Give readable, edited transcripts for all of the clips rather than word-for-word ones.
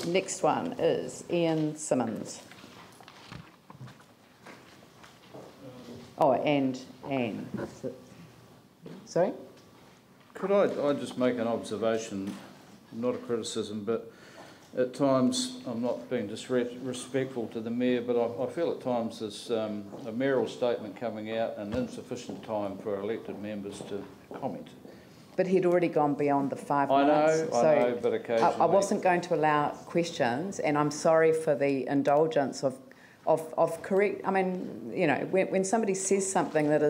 next one is Ian Simmonds. Oh, and Anne. Sorry? Could I just make an observation, not a criticism, but at times, I'm not being disrespectful to the Mayor, but I feel at times there's a mayoral statement coming out and insufficient time for elected members to comment. But he'd already gone beyond the 5 minutes. I know, but occasionally... I wasn't going to allow questions, and I'm sorry for the indulgence of correct... I mean, you know, when somebody says something that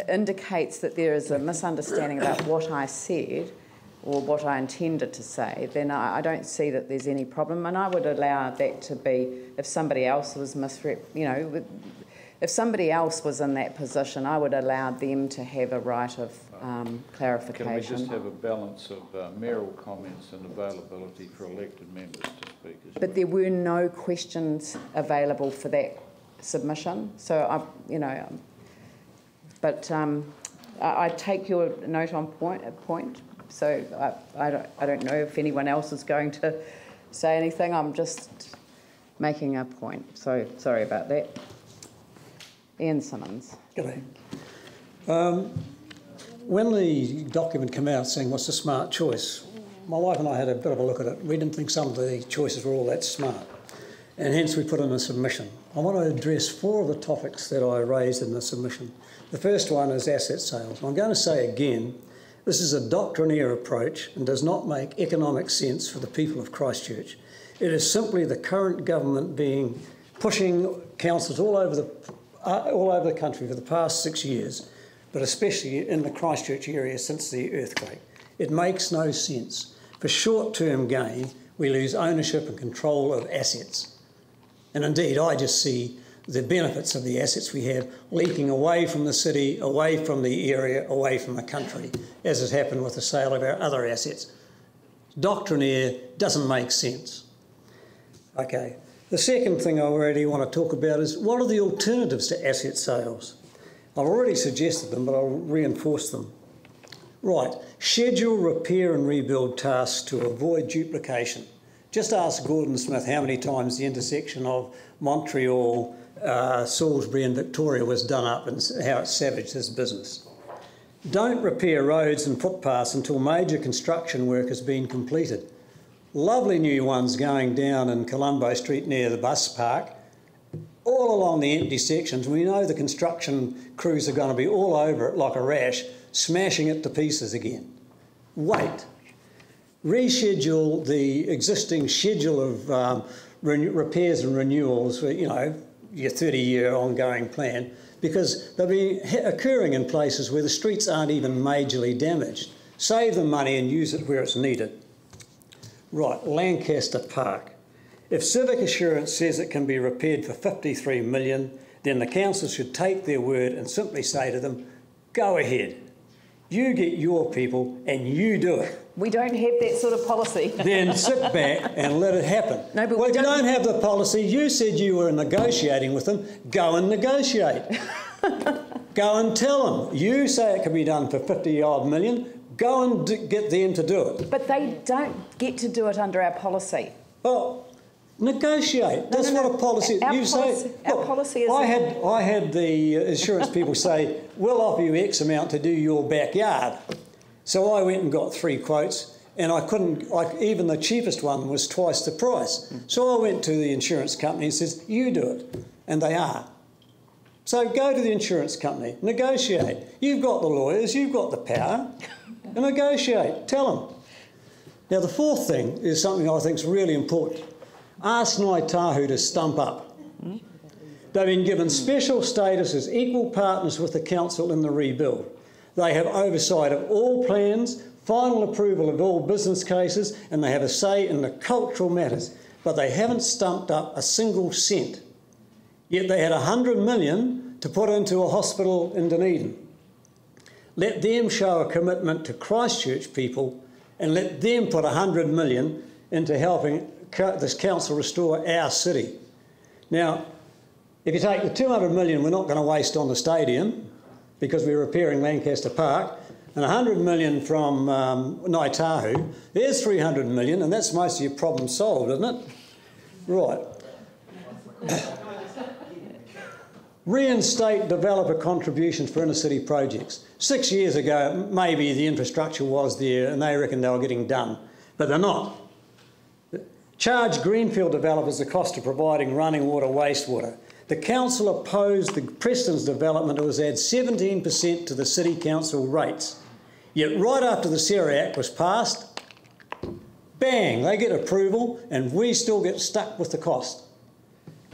indicates that there is a misunderstanding about what I said or what I intended to say, then I don't see that there's any problem, and I would allow that to be if somebody else was if somebody else was in that position, I would allow them to have a right of clarification. Can we just have a balance of mayoral comments and availability for elected members to speak as well? But there were no questions available for that submission, so I take your note on point. So I don't know if anyone else is going to say anything. I'm just making a point. So sorry about that. Ian Simmonds. G'day. When the document came out saying what's a smart choice, my wife and I had a bit of a look at it. We didn't think some of the choices were all that smart, and hence we put in a submission. I want to address 4 of the topics that I raised in the submission. The first one is asset sales. I'm going to say again, this is a doctrinaire approach and does not make economic sense for the people of Christchurch. It is simply the current government pushing councils all over the country for the past 6 years, but especially in the Christchurch area since the earthquake. It makes no sense. For short-term gain, we lose ownership and control of assets. And indeed, I just see the benefits of the assets we have leaking away from the city, away from the area, away from the country, as has happened with the sale of our other assets. Doctrinaire doesn't make sense. Okay. The second thing I already want to talk about is what are the alternatives to asset sales? I've already suggested them, but I'll reinforce them. Right. Schedule repair and rebuild tasks to avoid duplication. Just ask Gordon Smith how many times the intersection of Montreal, Salisbury and Victoria was done up and how it savaged his business. Don't repair roads and footpaths until major construction work has been completed. Lovely new ones going down in Colombo Street near the bus park, all along the empty sections. We know the construction crews are going to be all over it like a rash, smashing it to pieces again. Wait. Reschedule the existing schedule of repairs and renewals, your 30-year ongoing plan, because they'll be occurring in places where the streets aren't even majorly damaged. Save the money and use it where it's needed. Right, Lancaster Park. If Civic Assurance says it can be repaired for $53 million, then the council should take their word and simply say to them, go ahead. You get your people and you do it. We don't have that sort of policy. Then sit back and let it happen. No, but well, if you don't have the policy, you said you were negotiating with them, go and negotiate. Go and tell them. You say it can be done for 50-odd million, go and get them to do it. But they don't get to do it under our policy. Well, negotiate. That's what a policy is. Our policy is... I had the insurance people say, we'll offer you X amount to do your backyard. So I went and got 3 quotes, and I couldn't, even the cheapest one was twice the price. So I went to the insurance company and says, you do it. And they are. So go to the insurance company, negotiate. You've got the lawyers, you've got the power, and negotiate. Tell them. Now, the fourth thing is something I think is really important. Ask Ngāi Tahu to stump up. They've been given special status as equal partners with the council in the rebuild. They have oversight of all plans, final approval of all business cases, and they have a say in the cultural matters, but they haven't stumped up a single cent. Yet they had $100 million to put into a hospital in Dunedin. Let them show a commitment to Christchurch people and let them put $100 million into helping this council restore our city. Now, if you take the $200 million we're not going to waste on the stadium because we're repairing Lancaster Park, and 100 million from Ngāi Tahu, there's 300 million, and that's most of your problem solved, isn't it? Right. Reinstate developer contributions for inner city projects. 6 years ago, maybe the infrastructure was there and they reckon they were getting done, but they're not. Charge greenfield developers the cost of providing running water, wastewater. The council opposed the Preston's development. It was add 17% to the city council rates. Yet right after the Sarah Act was passed, bang, they get approval and we still get stuck with the cost.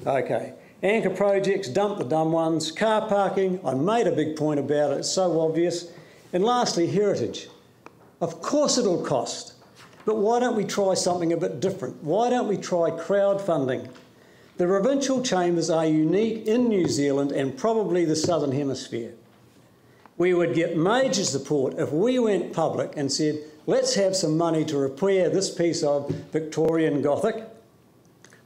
Okay. Anchor projects, dump the dumb ones. Car parking, I made a big point about it, it's so obvious. And lastly, heritage. Of course it'll cost, but why don't we try something a bit different? Why don't we try crowdfunding? The provincial chambers are unique in New Zealand and probably the Southern Hemisphere. We would get major support if we went public and said, let's have some money to repair this piece of Victorian Gothic.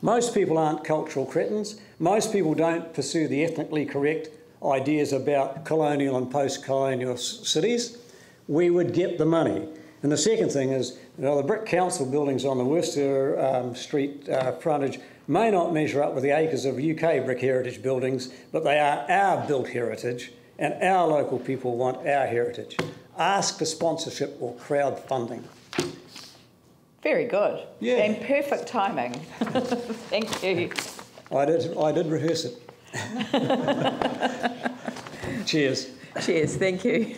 Most people aren't cultural cretins. Most people don't pursue the ethnically correct ideas about colonial and post-colonial cities. We would get the money. And the second thing is, the brick council buildings on the Worcester Street frontage may not measure up with the acres of UK brick heritage buildings, but they are our built heritage, and our local people want our heritage. Ask for sponsorship or crowdfunding. Very good. Yeah. And perfect timing. Thank you. I did rehearse it. Cheers. Cheers, thank you.